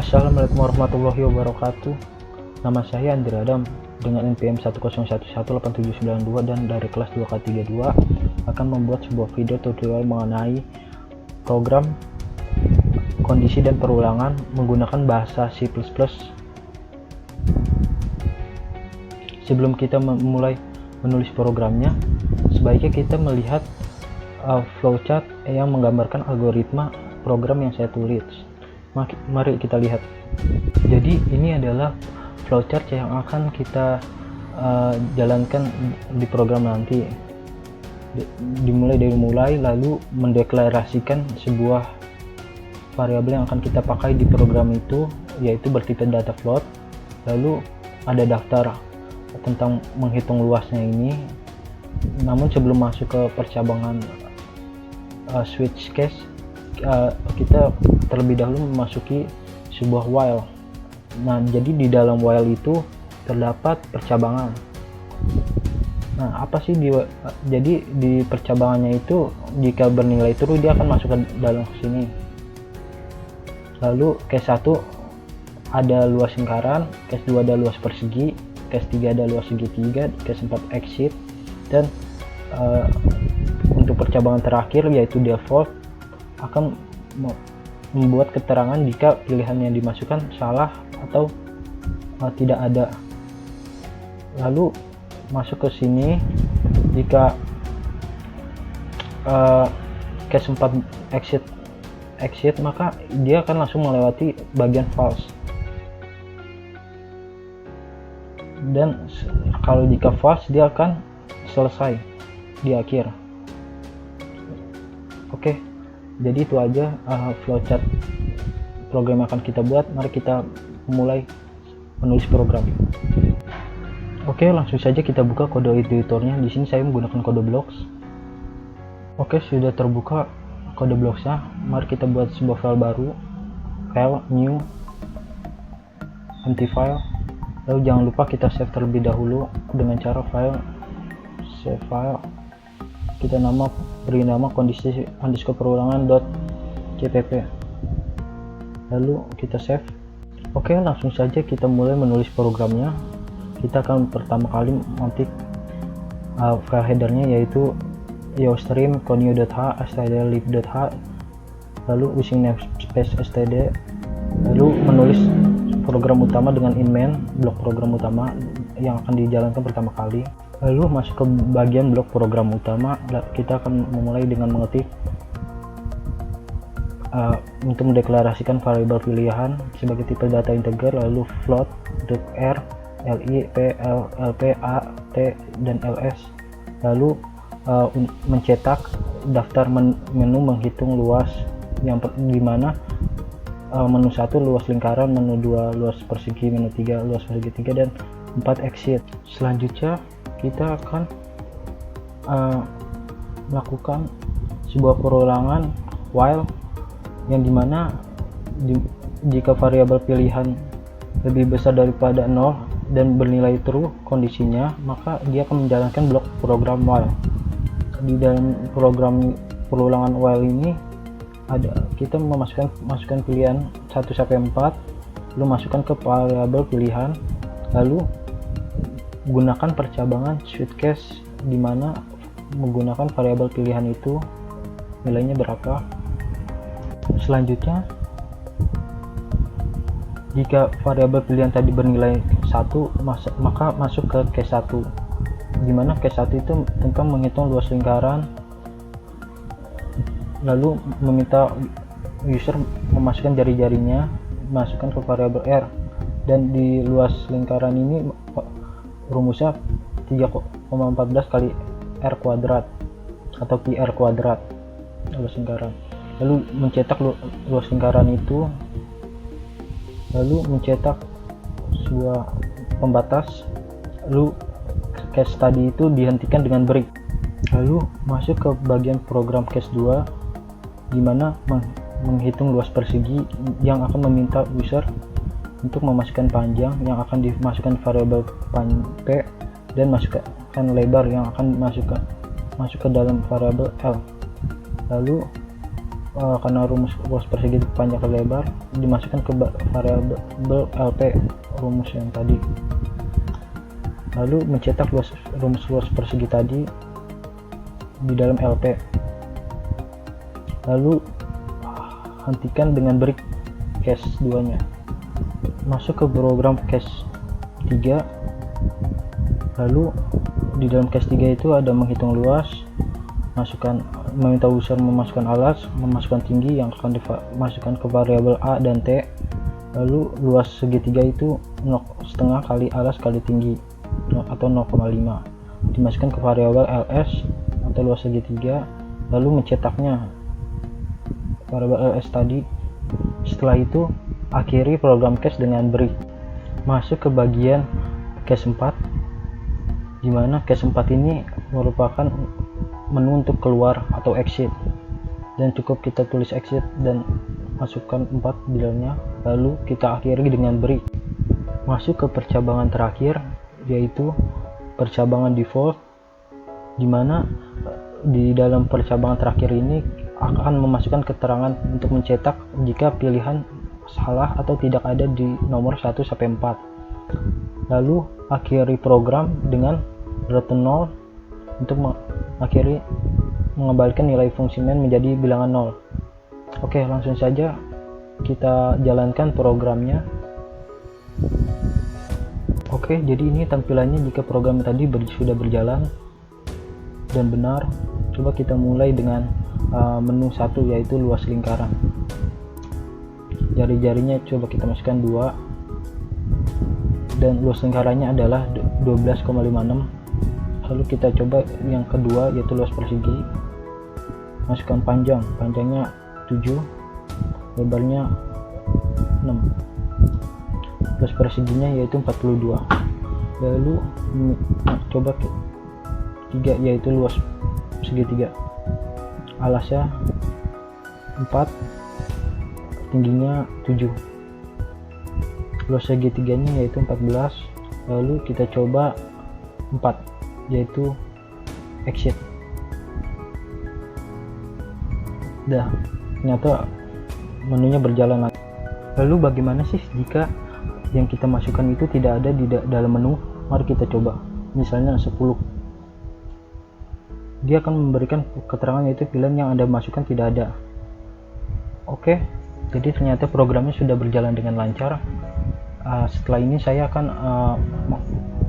Assalamualaikum warahmatullahi wabarakatuh. Nama saya Andri Adam dengan NPM 101187792 dan dari kelas 2K32 akan membuat sebuah video tutorial mengenai program kondisi dan perulangan menggunakan bahasa C++. Sebelum kita memulai menulis programnya, sebaiknya kita melihat flowchart yang menggambarkan algoritma program yang saya tulis. Mari kita lihat. Jadi ini adalah flowchart yang akan kita jalankan di program nanti. Dimulai dari lalu mendeklarasikan sebuah variabel yang akan kita pakai di program itu, yaitu bertipe data float. Lalu ada daftar tentang menghitung luasnya ini. Namun sebelum masuk ke percabangan switch case, kita terlebih dahulu memasuki sebuah while. Nah, jadi di dalam while itu terdapat percabangan. Nah, apa sih jadi di percabangannya itu, jika bernilai true dia akan masuk ke dalam sini. Lalu case 1 ada luas lingkaran, case 2 ada luas persegi, case 3 ada luas segitiga, case 4 exit, dan untuk percabangan terakhir yaitu default akan membuat keterangan jika pilihan yang dimasukkan salah atau tidak ada. Lalu masuk ke sini, jika case 4 exit maka dia akan langsung melewati bagian false, dan kalau jika false dia akan selesai di akhir. Oke, jadi itu aja flowchart program yang akan kita buat. Mari kita mulai menulis program. Oke, langsung saja kita buka kode editornya. Di sini saya menggunakan kode blocks. Oke, sudah terbuka kode blocksnya. Mari kita buat sebuah file baru, file new empty file. Lalu jangan lupa kita save terlebih dahulu dengan cara file save file. Kita beri nama kondisi underscore perulangan.cpp. Lalu kita save. Oke, langsung saja kita mulai menulis programnya. Kita akan pertama kali mengetik file headernya, yaitu yostream conio.h stdlib.h, lalu using namespace std, lalu menulis program utama dengan inmain, blok program utama yang akan dijalankan pertama kali. Lalu masuk ke bagian blok program utama. Kita akan memulai dengan mengetik untuk mendeklarasikan variabel pilihan sebagai tipe data integer, lalu float untuk r, li, p, lp, a, t, dan ls. Lalu mencetak daftar menu menghitung luas, yang dimana menu 1 luas lingkaran, menu 2 luas persegi, menu 3 luas segitiga, dan 4 exit. Selanjutnya kita akan melakukan sebuah perulangan while, yang dimana jika variabel pilihan lebih besar daripada 0 dan bernilai true kondisinya, maka dia akan menjalankan blok program while. Di dalam program perulangan while ini kita masukkan pilihan 1 sampai 4, lalu masukkan ke variabel pilihan, lalu gunakan percabangan switch case, dimana menggunakan variabel pilihan itu nilainya berapa. Selanjutnya, jika variabel pilihan tadi bernilai 1, maka masuk ke case 1, dimana case 1 itu tentang menghitung luas lingkaran, lalu meminta user memasukkan jari-jarinya, masukkan ke variabel r, dan di luas lingkaran ini rumusnya 3,14 kali r kuadrat atau pi r kuadrat luas lingkaran. Lalu mencetak luas lingkaran itu, lalu mencetak sebuah pembatas, lalu case tadi itu dihentikan dengan break. Lalu masuk ke bagian program case 2, dimana menghitung luas persegi, yang akan meminta user untuk memasukkan panjang yang akan dimasukkan variabel p, dan masukkan lebar yang akan masuk ke dalam variabel l. Lalu karena rumus luas persegi panjang ke lebar dimasukkan ke variabel LP rumus yang tadi, lalu mencetak rumus luas persegi tadi di dalam LP, lalu hentikan dengan break case 2 nya, masuk ke program case 3, lalu di dalam case 3 itu ada menghitung luas, meminta user memasukkan alas, memasukkan tinggi yang akan dimasukkan ke variabel A dan T, lalu luas segitiga itu 0,5 kali alas kali tinggi atau 0,5 dimasukkan ke variabel LS atau luas segitiga, lalu mencetaknya variabel LS tadi. Setelah itu akhiri program case dengan break, masuk ke bagian case 4, dimana case 4 ini merupakan menu untuk keluar atau exit, dan cukup kita tulis exit dan masukkan 4 di dalamnya, lalu kita akhiri dengan break, masuk ke percabangan terakhir yaitu percabangan default, dimana di dalam percabangan terakhir ini akan memasukkan keterangan untuk mencetak jika pilihan salah atau tidak ada di nomor 1 sampai 4, lalu akhiri program dengan return 0 untuk mengembalikan nilai fungsi main menjadi bilangan 0. Oke, langsung saja kita jalankan programnya. Oke, jadi ini tampilannya jika program tadi sudah berjalan dan benar. Coba kita mulai dengan menu 1 yaitu luas lingkaran. Jari-jarinya coba kita masukkan 2 dan luas lingkarannya adalah 12,56. Lalu kita coba yang kedua yaitu luas persegi, masukkan panjangnya 7, lebarnya 6, luas perseginya yaitu 42. Lalu coba 3 yaitu luas segitiga, alasnya 4, tingginya 7, luas segitiganya yaitu 14. Lalu kita coba 4 yaitu exit. Ternyata menunya berjalan. Lalu bagaimana sih jika yang kita masukkan itu tidak ada di dalam menu? Mari kita coba. Misalnya 10, dia akan memberikan keterangan yaitu pilihan yang Anda masukkan tidak ada. Oke, jadi ternyata programnya sudah berjalan dengan lancar. Setelah ini saya akan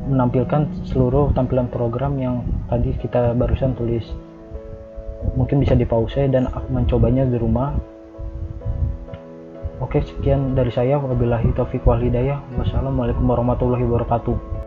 menampilkan seluruh tampilan program yang tadi kita barusan tulis. Mungkin bisa di pause dan mencobanya di rumah. Oke, sekian dari saya. Wabillahi taufiq wal hidayah. Wassalamualaikum warahmatullahi wabarakatuh.